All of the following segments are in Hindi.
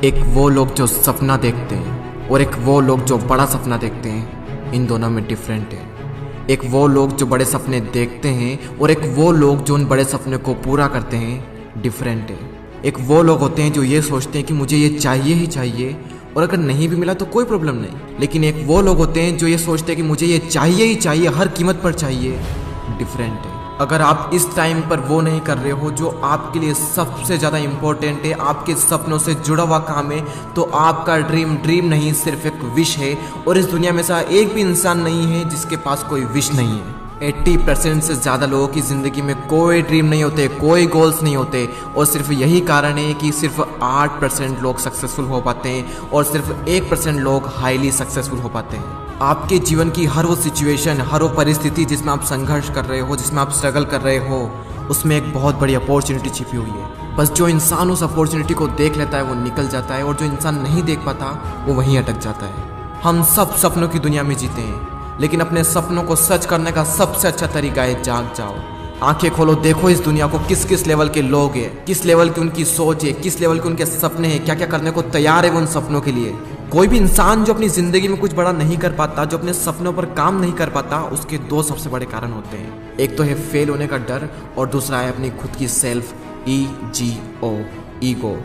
एक वो लोग जो सपना देखते हैं और एक वो लोग जो बड़ा सपना देखते हैं, इन दोनों में डिफरेंट है। एक वो लोग जो बड़े सपने देखते हैं और एक वो लोग जो उन बड़े सपने को पूरा करते हैं, डिफरेंट है। एक वो लोग होते हैं जो ये सोचते हैं कि मुझे ये चाहिए ही चाहिए और अगर नहीं भी मिला तो कोई प्रॉब्लम नहीं, लेकिन एक वो लोग होते हैं जो ये सोचते हैं कि मुझे ये चाहिए ही चाहिए, हर कीमत पर चाहिए, डिफरेंट है। अगर आप इस टाइम पर वो नहीं कर रहे हो जो आपके लिए सबसे ज़्यादा इम्पोर्टेंट है, आपके सपनों से जुड़ा हुआ काम है, तो आपका ड्रीम नहीं सिर्फ एक विश है। और इस दुनिया में ऐसा एक भी इंसान नहीं है जिसके पास कोई विश नहीं है। 80% से ज़्यादा लोगों की ज़िंदगी में कोई ड्रीम नहीं होते, कोई गोल्स नहीं होते, और सिर्फ यही कारण है कि सिर्फ 8% लोग सक्सेसफुल हो पाते हैं और सिर्फ 1% लोग हाईली सक्सेसफुल हो पाते हैं। आपके जीवन की हर वो सिचुएशन, हर वो परिस्थिति जिसमें आप संघर्ष कर रहे हो, जिसमें आप स्ट्रगल कर रहे हो, उसमें एक बहुत बड़ी अपॉर्चुनिटी छिपी हुई है। बस जो इंसान उस अपॉर्चुनिटी को देख लेता है वो निकल जाता है, और जो इंसान नहीं देख पाता वो वहीं अटक जाता है। हम सब सपनों की दुनिया में जीते हैं, लेकिन अपने सपनों को सच करने का सबसे अच्छा तरीका है जाग जाओ। आंखें खोलो, देखो इस दुनिया को किस किस लेवल के लोग हैं, किस लेवल की उनकी सोच है, किस लेवल के उनके सपने हैं, क्या क्या करने को तैयार है वो उन सपनों के लिए। कोई भी इंसान जो अपनी जिंदगी में कुछ बड़ा नहीं कर पाता, जो अपने सपनों पर काम नहीं कर पाता, उसके दो सबसे बड़े कारण होते हैं। एक तो है फेल होने का डर और दूसरा है अपनी खुद की सेल्फ ईगो।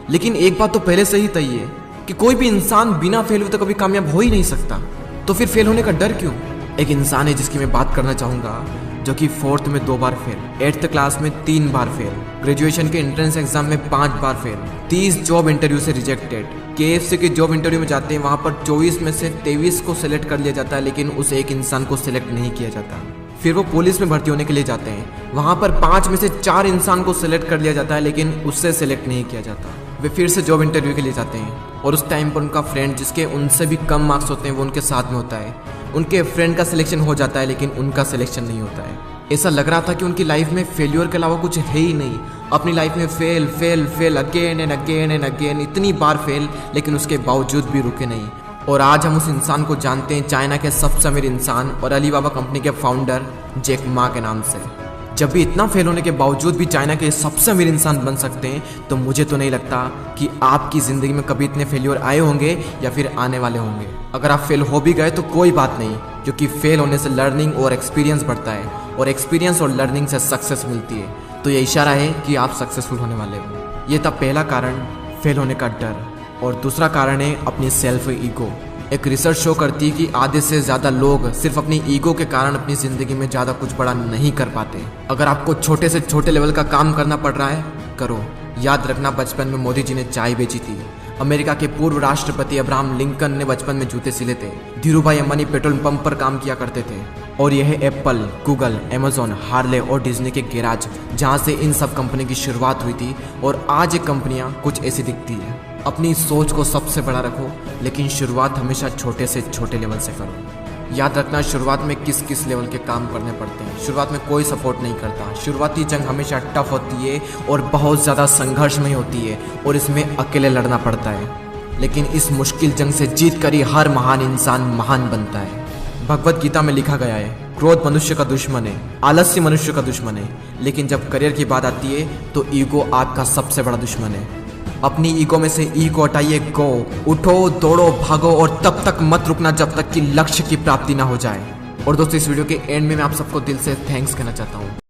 लेकिन एक बात तो पहले से ही तय है कि कोई भी इंसान बिना फेल हुए तो कभी कामयाब हो ही नहीं सकता, तो फिर फेल होने का डर क्यों? एक इंसान है जिसकी मैं बात करना चाहूँगा, जो कि 4th में 2 बार फेल, 8th क्लास में 3 बार फेल, ग्रेजुएशन के एंट्रेंस एग्जाम में 5 बार फेल, 30 जॉब इंटरव्यू से रिजेक्टेड। KFC के जॉब इंटरव्यू में जाते हैं, वहाँ पर 24 में से 23 को सिलेक्ट कर लिया जाता है, लेकिन उस एक इंसान को सिलेक्ट नहीं किया जाता। फिर वो पुलिस में भर्ती होने के लिए जाते हैं, वहाँ पर 5 में से 4 इंसान को सिलेक्ट कर लिया जाता है, लेकिन उससे सिलेक्ट नहीं किया जाता। वे फिर से जॉब इंटरव्यू के लिए जाते हैं, और उस टाइम पर उनका फ्रेंड जिसके उनसे भी कम मार्क्स होते हैं वो उनके साथ में होता है। उनके फ्रेंड का सिलेक्शन हो जाता है, लेकिन उनका सिलेक्शन नहीं होता है। ऐसा लग रहा था कि उनकी लाइफ में फेल्योर के अलावा कुछ है ही नहीं। अपनी लाइफ में फेल अगेन एंड अगेन, इतनी बार फेल, लेकिन उसके बावजूद भी रुके नहीं। और आज हम उस इंसान को जानते हैं, चाइना के सबसे अमीर इंसान और अलीबाबा कंपनी के फाउंडर जैक मा के नाम से। जब भी इतना फेल होने के बावजूद भी चाइना के सबसे अमीर इंसान बन सकते हैं, तो मुझे तो नहीं लगता कि आपकी ज़िंदगी में कभी इतने फेलियर आए होंगे या फिर आने वाले होंगे। अगर आप फेल हो भी गए तो कोई बात नहीं, क्योंकि फेल होने से लर्निंग और एक्सपीरियंस बढ़ता है, और एक्सपीरियंस और लर्निंग से सक्सेस मिलती है। तो ये इशारा है कि आप सक्सेसफुल होने वाले हो। ये था पहला कारण, फेल होने का डर। और दूसरा कारण है अपनी सेल्फ ईगो। एक रिसर्च शो करती है कि आधे से ज़्यादा लोग सिर्फ अपनी ईगो के कारण अपनी ज़िंदगी में ज़्यादा कुछ बड़ा नहीं कर पाते। अगर आपको छोटे से छोटे लेवल का काम करना पड़ रहा है, करो। याद रखना, बचपन में मोदी जी ने चाय बेची थी। अमेरिका के पूर्व राष्ट्रपति अब्राहम लिंकन ने बचपन में जूते सिले थे। धीरूभाई अंबानी पेट्रोल पंप पर काम किया करते थे। और यह है एप्पल, गूगल, अमेजॉन, हार्ले और डिज्नी के गैराज, जहां से इन सब कंपनी की शुरुआत हुई थी। और आज ये कंपनियां कुछ ऐसी दिखती है। अपनी सोच को सबसे बड़ा रखो, लेकिन शुरुआत हमेशा छोटे से छोटे लेवल से करो। याद रखना, शुरुआत में किस किस लेवल के काम करने पड़ते हैं। शुरुआत में कोई सपोर्ट नहीं करता। शुरुआती जंग हमेशा टफ होती है और बहुत ज़्यादा संघर्षमय होती है, और इसमें अकेले लड़ना पड़ता है। लेकिन इस मुश्किल जंग से जीत कर ही हर महान इंसान महान बनता है। भगवत गीता में लिखा गया है, क्रोध मनुष्य का दुश्मन है, आलस्य मनुष्य का दुश्मन है, लेकिन जब करियर की बात आती है तो ईगो आपका सबसे बड़ा दुश्मन है। अपनी ईगो में से ई को हटाइए, गो, उठो, दौड़ो, भागो, और तब तक मत रुकना जब तक कि लक्ष्य की प्राप्ति ना हो जाए। और दोस्तों, इस वीडियो के एंड में मैं आप सबको दिल से थैंक्स कहना चाहता हूँ।